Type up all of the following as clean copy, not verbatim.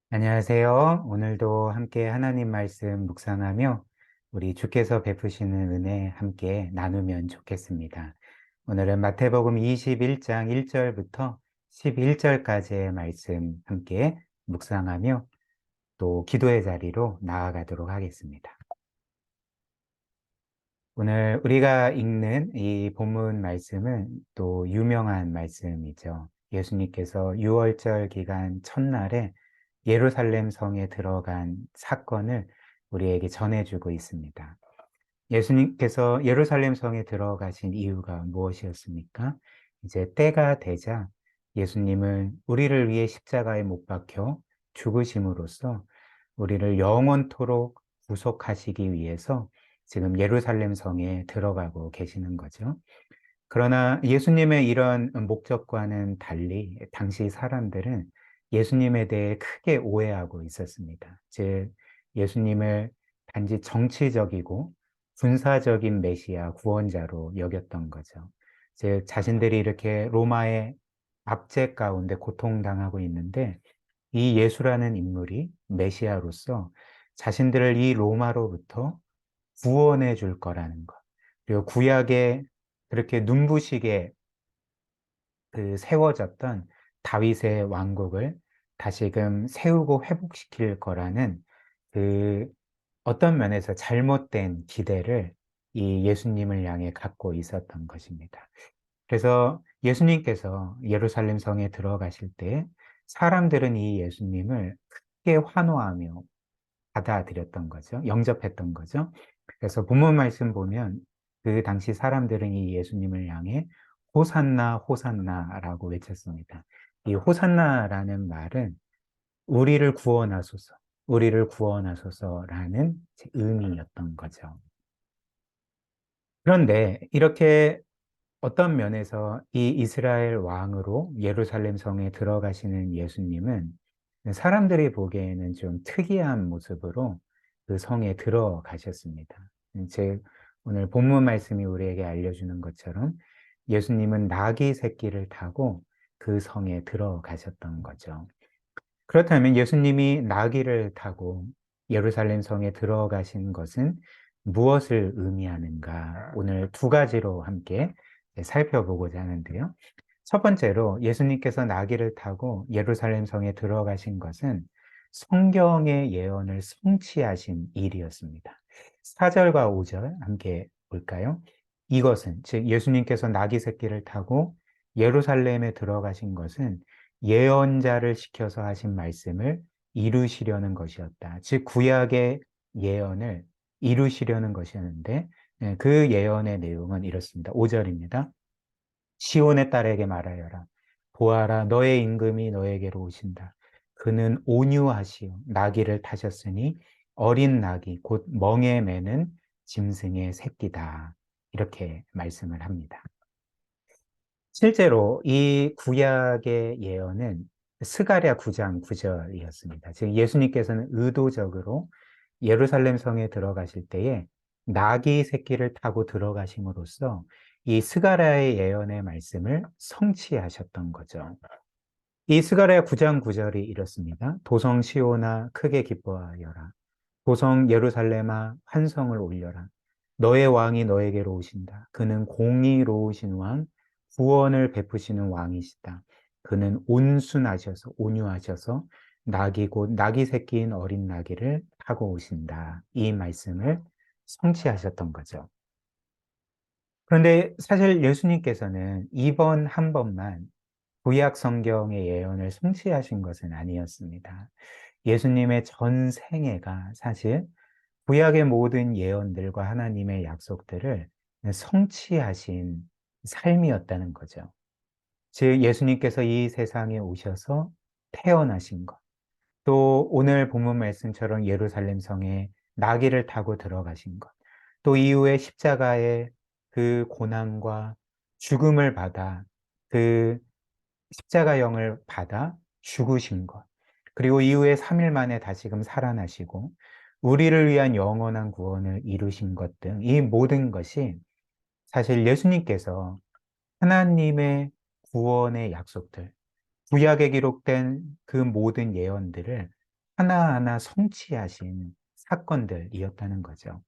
안녕하세요. 오늘도 함께 하나님 말씀 묵상하며 우리 주께서 베푸시는 은혜 함께 나누면 좋겠습니다. 오늘은 마태복음 21장 1절부터 11절까지의 말씀 함께 묵상하며 또 기도의 자리로 나아가도록 하겠습니다. 오늘 우리가 읽는 이 본문 말씀은 또 유명한 말씀이죠. 예수님께서 유월절 기간 첫날에 예루살렘 성에 들어간 사건을 우리에게 전해주고 있습니다. 예수님께서 예루살렘 성에 들어가신 이유가 무엇이었습니까? 이제 때가 되자 예수님은 우리를 위해 십자가에 못 박혀 죽으심으로써 우리를 영원토록 구속하시기 위해서 지금 예루살렘 성에 들어가고 계시는 거죠. 그러나 예수님의 이런 목적과는 달리 당시 사람들은 예수님에 대해 크게 오해하고 있었습니다. 즉, 예수님을 단지 정치적이고 군사적인 메시아 구원자로 여겼던 거죠. 즉, 자신들이 이렇게 로마의 압제 가운데 고통당하고 있는데 이 예수라는 인물이 메시아로서 자신들을 이 로마로부터 구원해 줄 거라는 것. 그리고 구약에 그렇게 눈부시게 세워졌던 다윗의 왕국을 다시금 세우고 회복시킬 거라는 그 어떤 면에서 잘못된 기대를 이 예수님을 향해 갖고 있었던 것입니다. 그래서 예수님께서 예루살렘 성에 들어가실 때 사람들은 이 예수님을 크게 환호하며 받아들였던 거죠. 영접했던 거죠. 그래서 본문 말씀 보면 그 당시 사람들은 이 예수님을 향해 호산나, 호산나라고 외쳤습니다. 이 호산나라는 말은 우리를 구원하소서, 우리를 구원하소서라는 의미였던 거죠. 그런데 이렇게 어떤 면에서 이 이스라엘 왕으로 예루살렘 성에 들어가시는 예수님은 사람들이 보기에는 좀 특이한 모습으로 그 성에 들어가셨습니다. 제 오늘 본문 말씀이 우리에게 알려주는 것처럼 예수님은 나귀 새끼를 타고 그 성에 들어가셨던 거죠. 그렇다면 예수님이 나귀를 타고 예루살렘 성에 들어가신 것은 무엇을 의미하는가? 오늘 두 가지로 함께 살펴보고자 하는데요. 첫 번째로 예수님께서 나귀를 타고 예루살렘 성에 들어가신 것은 성경의 예언을 성취하신 일이었습니다. 4절과 5절 함께 볼까요? 이것은, 즉 예수님께서 나귀 새끼를 타고 예루살렘에 들어가신 것은 예언자를 시켜서 하신 말씀을 이루시려는 것이었다. 즉 구약의 예언을 이루시려는 것이었는데 그 예언의 내용은 이렇습니다. 5절입니다. 시온의 딸에게 말하여라. 보아라, 너의 임금이 너에게로 오신다. 그는 온유하시오. 나귀를 타셨으니 어린 나귀, 곧 멍에 매는 짐승의 새끼다. 이렇게 말씀을 합니다. 실제로 이 구약의 예언은 스가랴 9장 9절이었습니다. 즉 예수님께서는 의도적으로 예루살렘 성에 들어가실 때에 나귀 새끼를 타고 들어가심으로써 이 스가랴의 예언의 말씀을 성취하셨던 거죠. 이 스가랴 9장 9절이 이렇습니다. 도성 시온아 크게 기뻐하여라. 도성 예루살렘아 환성을 올려라. 너의 왕이 너에게로 오신다. 그는 공의로우신 왕, 구원을 베푸시는 왕이시다. 그는 온순하셔서 온유하셔서 나귀 곧 나귀 새끼인 어린 나귀를 타고 오신다. 이 말씀을 성취하셨던 거죠. 그런데 사실 예수님께서는 이번 한 번만 구약 성경의 예언을 성취하신 것은 아니었습니다. 예수님의 전 생애가 사실 구약의 모든 예언들과 하나님의 약속들을 성취하신 삶이었다는 거죠. 즉, 예수님께서 이 세상에 오셔서 태어나신 것, 또 오늘 본문 말씀처럼 예루살렘 성에 나귀를 타고 들어가신 것, 또 이후에 십자가의 그 고난과 죽음을 받아 그 십자가형을 받아 죽으신 것, 그리고 이후에 3일 만에 다시금 살아나시고 우리를 위한 영원한 구원을 이루신 것 등 이 모든 것이 사실 예수님께서 하나님의 구원의 약속들, 구약에 기록된 그 모든 예언들을 하나하나 성취하신 사건들이었다는 거죠.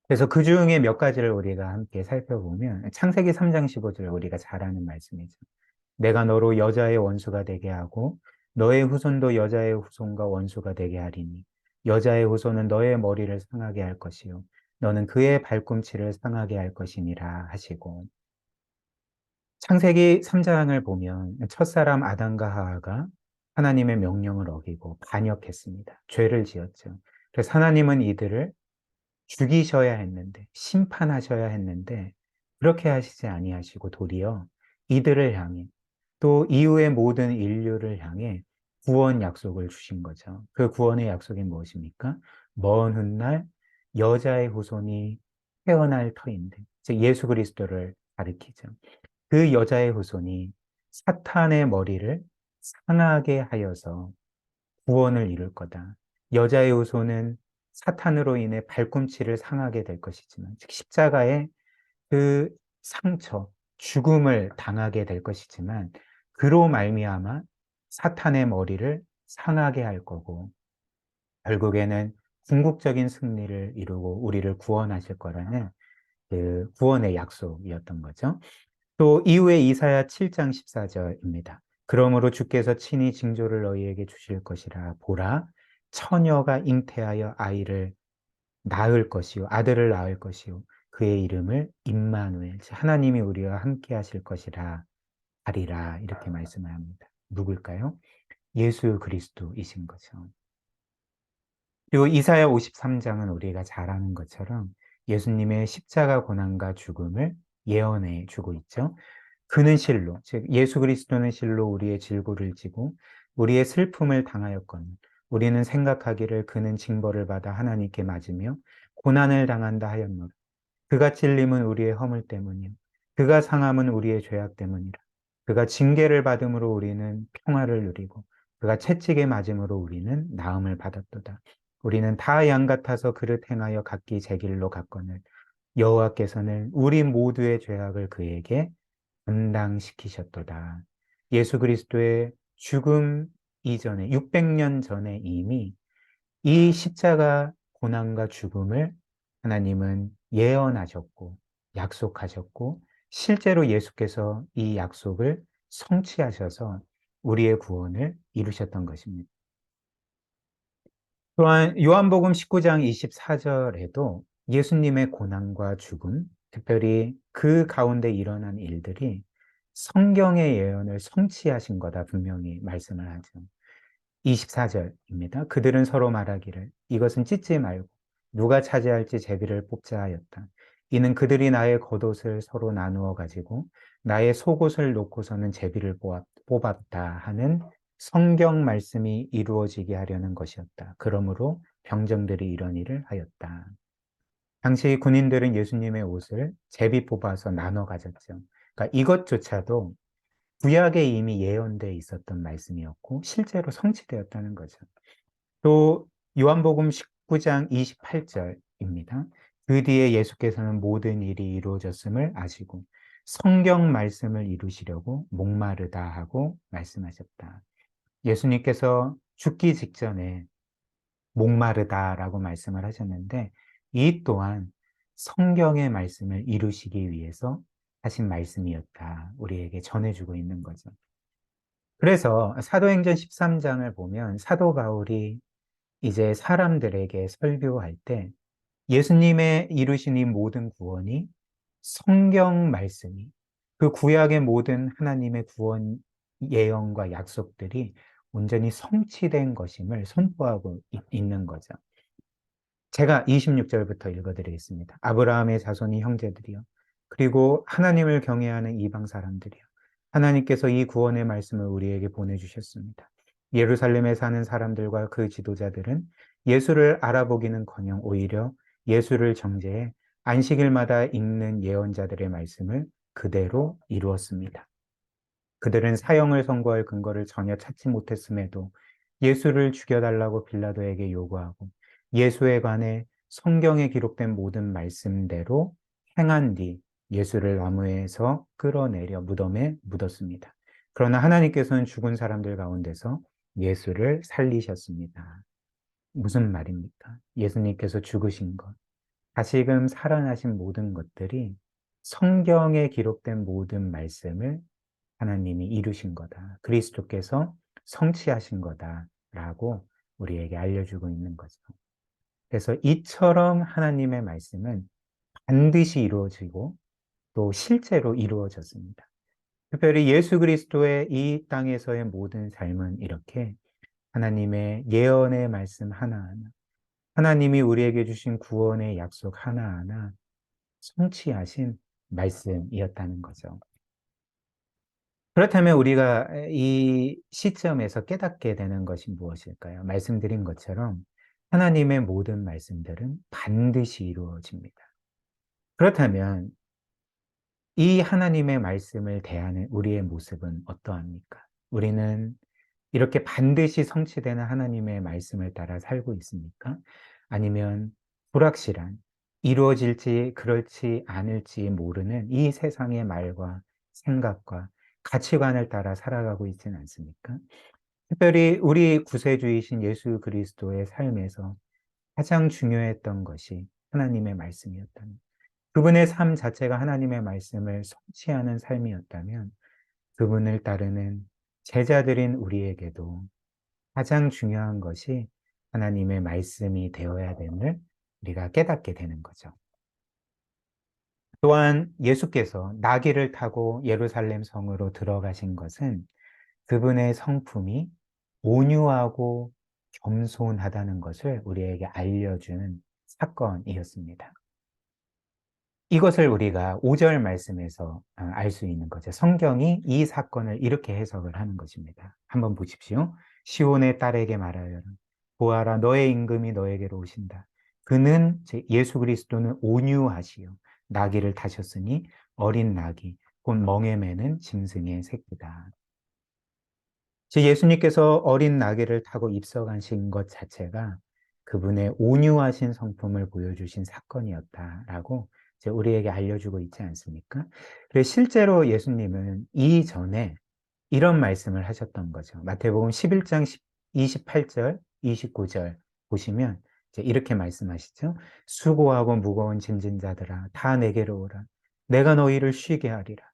그래서 그 중에 몇 가지를 우리가 함께 살펴보면 창세기 3장 15절 우리가 잘 아는 말씀이죠. 내가 너로 여자의 원수가 되게 하고 너의 후손도 여자의 후손과 원수가 되게 하리니 여자의 후손은 너의 머리를 상하게 할 것이요 너는 그의 발꿈치를 상하게 할 것이니라 하시고 창세기 3장을 보면 첫사람 아담과 하와가 하나님의 명령을 어기고 반역했습니다. 죄를 지었죠. 그래서 하나님은 이들을 죽이셔야 했는데 심판하셔야 했는데 그렇게 하시지 아니하시고 도리어 이들을 향해 또 이후의 모든 인류를 향해 구원 약속을 주신 거죠. 그 구원의 약속이 무엇입니까? 먼 훗날 여자의 후손이 태어날 터인데 즉 예수 그리스도를 가리키죠. 그 여자의 후손이 사탄의 머리를 상하게 하여서 구원을 이룰 거다. 여자의 후손은 사탄으로 인해 발꿈치를 상하게 될 것이지만, 즉 십자가의 그 상처, 죽음을 당하게 될 것이지만, 그로 말미암아 사탄의 머리를 상하게 할 거고, 결국에는 궁극적인 승리를 이루고 우리를 구원하실 거라는 그 구원의 약속이었던 거죠. 또 이후에 이사야 7장 14절입니다. 그러므로 주께서 친히 징조를 너희에게 주실 것이라 보라 처녀가 잉태하여 아이를 낳을 것이요 아들을 낳을 것이요 그의 이름을 임마누엘 하나님이 우리와 함께 하실 것이라 하리라 이렇게 말씀을 합니다. 누굴까요? 예수 그리스도이신 거죠. 그리고 이사야 53장은 우리가 잘 아는 것처럼 예수님의 십자가 고난과 죽음을 예언해 주고 있죠. 그는 실로, 즉 예수 그리스도는 실로 우리의 질고를 지고 우리의 슬픔을 당하였거늘 우리는 생각하기를 그는 징벌을 받아 하나님께 맞으며 고난을 당한다 하였노라. 그가 찔림은 우리의 허물 때문이요 그가 상함은 우리의 죄악 때문이라. 그가 징계를 받음으로 우리는 평화를 누리고 그가 채찍에 맞음으로 우리는 나음을 받았도다. 우리는 다 양 같아서 그릇 행하여 각기 제 길로 갔거늘 여호와께서는 우리 모두의 죄악을 그에게 감당시키셨도다. 예수 그리스도의 죽음 이전에 600년 전에 이미 이 십자가 고난과 죽음을 하나님은 예언하셨고 약속하셨고 실제로 예수께서 이 약속을 성취하셔서 우리의 구원을 이루셨던 것입니다. 또한 요한복음 19장 24절에도 예수님의 고난과 죽음, 특별히 그 가운데 일어난 일들이 성경의 예언을 성취하신 거다 분명히 말씀을 하죠. 24절입니다. 그들은 서로 말하기를 이것은 찢지 말고 누가 차지할지 제비를 뽑자 하였다. 이는 그들이 나의 겉옷을 서로 나누어 가지고 나의 속옷을 놓고서는 제비를 뽑았다 하는 성경 말씀이 이루어지게 하려는 것이었다. 그러므로 병정들이 이런 일을 하였다. 당시 군인들은 예수님의 옷을 제비 뽑아서 나눠 가졌죠. 그러니까 이것조차도 구약에 이미 예언되어 있었던 말씀이었고 실제로 성취되었다는 거죠. 또 요한복음 19장 28절입니다. 그 뒤에 예수께서는 모든 일이 이루어졌음을 아시고 성경 말씀을 이루시려고 목마르다 하고 말씀하셨다. 예수님께서 죽기 직전에 목마르다라고 말씀을 하셨는데 이 또한 성경의 말씀을 이루시기 위해서 하신 말씀이었다. 우리에게 전해주고 있는 거죠. 그래서 사도행전 13장을 보면 사도 바울이 이제 사람들에게 설교할 때 예수님의 이루신 이 모든 구원이 성경 말씀이 그 구약의 모든 하나님의 구원 예언과 약속들이 온전히 성취된 것임을 선포하고 있는 거죠. 제가 26절부터 읽어드리겠습니다. 아브라함의 자손이 형제들이요. 그리고 하나님을 경외하는 이방 사람들이요. 하나님께서 이 구원의 말씀을 우리에게 보내주셨습니다. 예루살렘에 사는 사람들과 그 지도자들은 예수를 알아보기는커녕 오히려 예수를 정죄해 안식일마다 읽는 예언자들의 말씀을 그대로 이루었습니다. 그들은 사형을 선고할 근거를 전혀 찾지 못했음에도 예수를 죽여달라고 빌라도에게 요구하고 예수에 관해 성경에 기록된 모든 말씀대로 행한 뒤 예수를 나무에서 끌어내려 무덤에 묻었습니다. 그러나 하나님께서는 죽은 사람들 가운데서 예수를 살리셨습니다. 무슨 말입니까? 예수님께서 죽으신 것, 다시금 살아나신 모든 것들이 성경에 기록된 모든 말씀을 하나님이 이루신 거다. 그리스도께서 성취하신 거다라고 우리에게 알려주고 있는 거죠. 그래서 이처럼 하나님의 말씀은 반드시 이루어지고 또 실제로 이루어졌습니다. 특별히 예수 그리스도의 이 땅에서의 모든 삶은 이렇게 하나님의 예언의 말씀 하나하나, 하나님이 우리에게 주신 구원의 약속 하나하나 성취하신 말씀이었다는 거죠. 그렇다면 우리가 이 시점에서 깨닫게 되는 것이 무엇일까요? 말씀드린 것처럼 하나님의 모든 말씀들은 반드시 이루어집니다. 그렇다면 이 하나님의 말씀을 대하는 우리의 모습은 어떠합니까? 우리는 이렇게 반드시 성취되는 하나님의 말씀을 따라 살고 있습니까? 아니면 불확실한, 이루어질지 그렇지 않을지 모르는 이 세상의 말과 생각과 가치관을 따라 살아가고 있지는 않습니까? 특별히 우리 구세주이신 예수 그리스도의 삶에서 가장 중요했던 것이 하나님의 말씀이었다면, 그분의 삶 자체가 하나님의 말씀을 성취하는 삶이었다면, 그분을 따르는 제자들인 우리에게도 가장 중요한 것이 하나님의 말씀이 되어야 됨을 우리가 깨닫게 되는 거죠. 또한 예수께서 나귀를 타고 예루살렘 성으로 들어가신 것은 그분의 성품이 온유하고 겸손하다는 것을 우리에게 알려주는 사건이었습니다. 이것을 우리가 5절 말씀에서 알 수 있는 거죠. 성경이 이 사건을 이렇게 해석을 하는 것입니다. 한번 보십시오. 시온의 딸에게 말하여라. 보아라, 너의 임금이 너에게로 오신다. 그는, 예수 그리스도는 온유하시요 나귀를 타셨으니 어린 나귀 곧 멍에 매는 짐승의 새끼다. 예수님께서 어린 나귀를 타고 입성하신 것 자체가 그분의 온유하신 성품을 보여주신 사건이었다라고 우리에게 알려주고 있지 않습니까? 그래서 실제로 예수님은 이전에 이런 말씀을 하셨던 거죠. 마태복음 11장 28절, 29절 보시면 이렇게 말씀하시죠. 수고하고 무거운 짐진 자들아 다 내게로 오라. 내가 너희를 쉬게 하리라.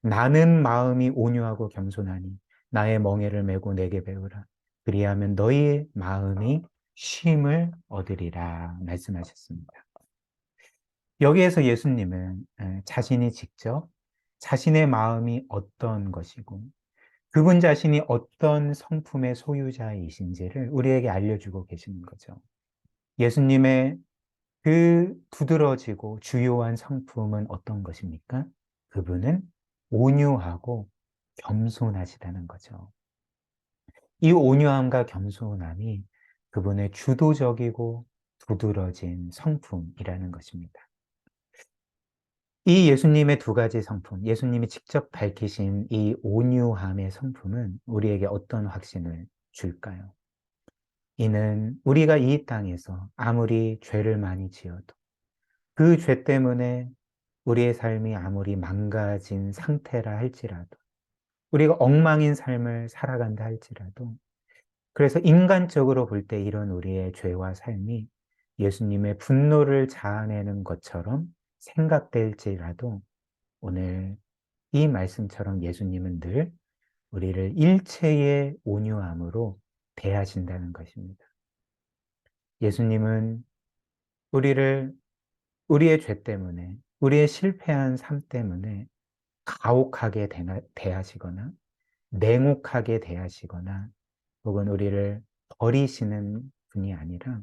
나는 마음이 온유하고 겸손하니 나의 멍에를 메고 내게 배우라. 그리하면 너희의 마음이 쉼을 얻으리라 말씀하셨습니다. 여기에서 예수님은 자신이 직접 자신의 마음이 어떤 것이고 그분 자신이 어떤 성품의 소유자이신지를 우리에게 알려주고 계시는 거죠. 예수님의 그 두드러지고 주요한 성품은 어떤 것입니까? 그분은 온유하고 겸손하시다는 거죠. 이 온유함과 겸손함이 그분의 주도적이고 두드러진 성품이라는 것입니다. 이 예수님의 두 가지 성품, 예수님이 직접 밝히신 이 온유함의 성품은 우리에게 어떤 확신을 줄까요? 이는 우리가 이 땅에서 아무리 죄를 많이 지어도 그 죄 때문에 우리의 삶이 아무리 망가진 상태라 할지라도 우리가 엉망인 삶을 살아간다 할지라도 그래서 인간적으로 볼 때 이런 우리의 죄와 삶이 예수님의 분노를 자아내는 것처럼 생각될지라도 오늘 이 말씀처럼 예수님은 늘 우리를 일체의 온유함으로 대하신다는 것입니다. 예수님은 우리를 우리의 죄 때문에, 우리의 실패한 삶 때문에 가혹하게 대하시거나 냉혹하게 대하시거나 혹은 우리를 버리시는 분이 아니라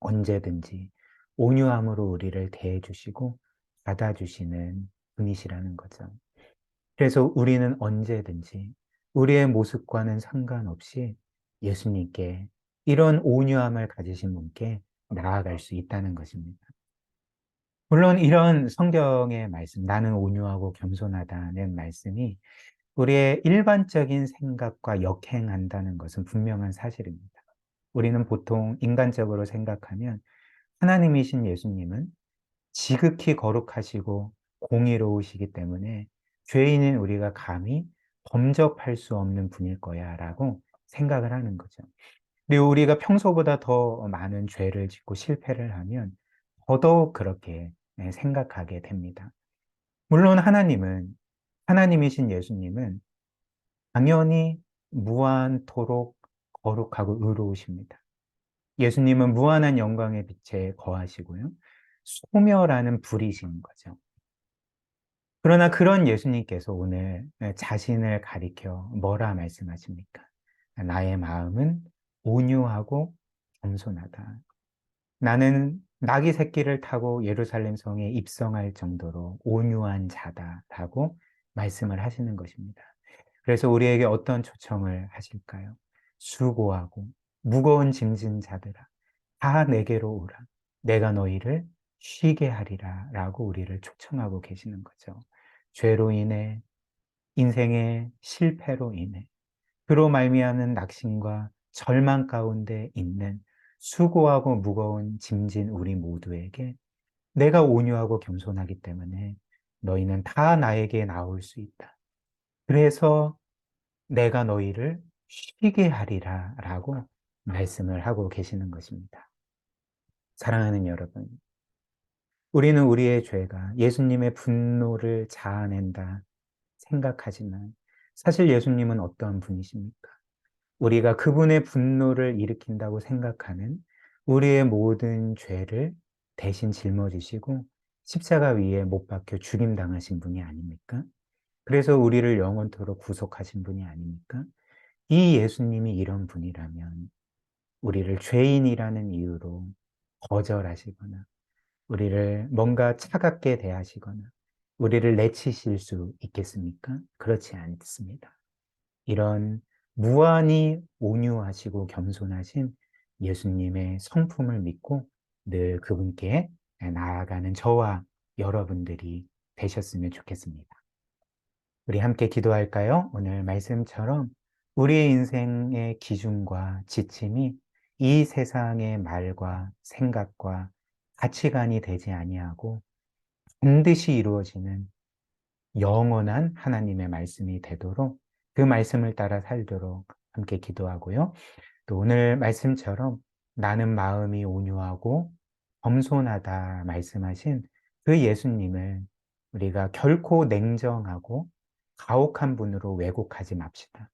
언제든지 온유함으로 우리를 대해주시고 받아주시는 분이시라는 거죠. 그래서 우리는 언제든지 우리의 모습과는 상관없이 예수님께 이런 온유함을 가지신 분께 나아갈 수 있다는 것입니다. 물론 이런 성경의 말씀, 나는 온유하고 겸손하다는 말씀이 우리의 일반적인 생각과 역행한다는 것은 분명한 사실입니다. 우리는 보통 인간적으로 생각하면 하나님이신 예수님은 지극히 거룩하시고 공의로우시기 때문에 죄인인 우리가 감히 범접할 수 없는 분일 거야 라고 생각을 하는 거죠. 그리고 우리가 평소보다 더 많은 죄를 짓고 실패를 하면 더더욱 그렇게 생각하게 됩니다. 물론 하나님이신 예수님은 당연히 무한토록 거룩하고 의로우십니다. 예수님은 무한한 영광의 빛에 거하시고요. 소멸하는 불이신 거죠. 그러나 그런 예수님께서 오늘 자신을 가리켜 뭐라 말씀하십니까? 나의 마음은 온유하고 겸손하다. 나는 나귀 새끼를 타고 예루살렘 성에 입성할 정도로 온유한 자다라고 말씀을 하시는 것입니다. 그래서 우리에게 어떤 초청을 하실까요? 수고하고 무거운 짐진 자들아, 다 내게로 오라. 내가 너희를 쉬게 하리라 라고 우리를 초청하고 계시는 거죠. 죄로 인해, 인생의 실패로 인해, 그로 말미암는 낙심과 절망 가운데 있는 수고하고 무거운 짐진 우리 모두에게 내가 온유하고 겸손하기 때문에 너희는 다 나에게 나올 수 있다. 그래서 내가 너희를 쉬게 하리라 라고 말씀을 하고 계시는 것입니다. 사랑하는 여러분, 우리는 우리의 죄가 예수님의 분노를 자아낸다 생각하지만 사실 예수님은 어떠한 분이십니까? 우리가 그분의 분노를 일으킨다고 생각하는 우리의 모든 죄를 대신 짊어지시고 십자가 위에 못 박혀 죽임당하신 분이 아닙니까? 그래서 우리를 영원토록 구속하신 분이 아닙니까? 이 예수님이 이런 분이라면 우리를 죄인이라는 이유로 거절하시거나 우리를 뭔가 차갑게 대하시거나 우리를 내치실 수 있겠습니까? 그렇지 않습니다. 이런 무한히 온유하시고 겸손하신 예수님의 성품을 믿고 늘 그분께 나아가는 저와 여러분들이 되셨으면 좋겠습니다. 우리 함께 기도할까요? 오늘 말씀처럼 우리의 인생의 기준과 지침이 이 세상의 말과 생각과 가치관이 되지 아니하고 반드시 이루어지는 영원한 하나님의 말씀이 되도록 그 말씀을 따라 살도록 함께 기도하고요. 또 오늘 말씀처럼 나는 마음이 온유하고 겸손하다 말씀하신 그 예수님을 우리가 결코 냉정하고 가혹한 분으로 왜곡하지 맙시다.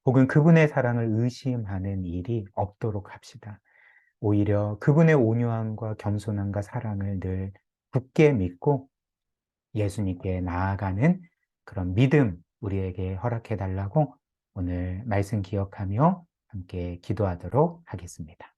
혹은 그분의 사랑을 의심하는 일이 없도록 합시다. 오히려 그분의 온유함과 겸손함과 사랑을 늘 굳게 믿고 예수님께 나아가는 그런 믿음 우리에게 허락해 달라고 오늘 말씀 기억하며 함께 기도하도록 하겠습니다.